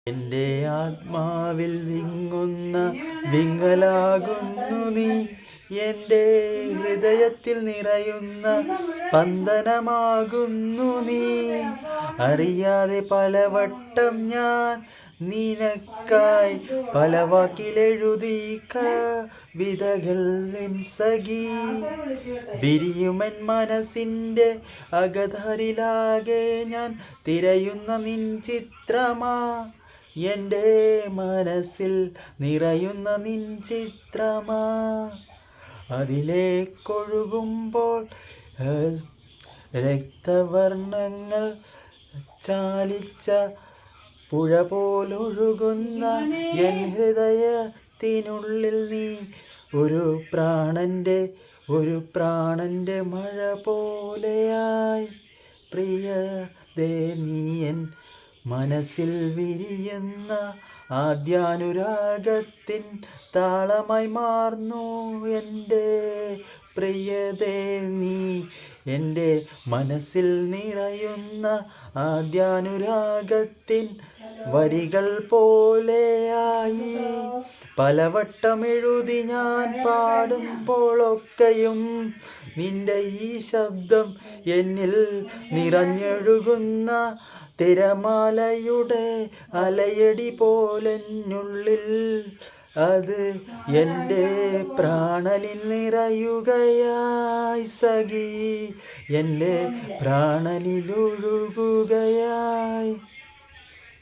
എൻ്റെ ആത്മാവിൽ വിങ്ങുന്ന വിങ്ങലാകുന്നു നീ, എൻ്റെ ഹൃദയത്തിൽ നിറയുന്ന സ്പന്ദനമാകുന്നു നീ. അറിയാതെ പലവട്ടം ഞാൻ നിനക്കായി പല വാക്കിലെഴുതി കവിതകൾ നിൻ സഖി. വിരിയുമൻ മനസ്സിൻ്റെ അകതരിലാകെ ഞാൻ തിരയുന്ന നിൻ ചിത്രമാ, എൻ്റെ മനസ്സിൽ നിറയുന്ന നിൻ ചിത്രമാ. അതിലേക്കൊഴുകുമ്പോൾ രക്തവർണ്ണങ്ങൾ ചാലിച്ച പുഴ പോലൊഴുകുന്ന എൻ ഹൃദയത്തിനുള്ളിൽ നീ ഒരു പ്രാണന്റെ മഴ പോലെയായി. പ്രിയതേ, നീ എൻ മനസ്സിൽ വിരിയുന്ന ആദ്യാനുരാഗത്തിൻ താളമായി മാറുന്നു. എൻ്റെ പ്രിയതേ, നീ എൻ്റെ മനസ്സിൽ നിറയുന്ന ആദ്യാനുരാഗത്തിൻ വരികൾ പോലെയായി. പലവട്ടം എഴുതി ഞാൻ പാടുമ്പോഴൊക്കെയും നിന്റെ ഈ ശബ്ദം എന്നിൽ നിറഞ്ഞൊഴുകുന്ന തിരമാലയുടെ അലയടി പോലെന്നുള്ളിൽ. അത് എൻ്റെ പ്രാണനിൽ നിറയുകയായി സഖി, എൻ്റെ പ്രാണനിലൊഴുകുകയായി.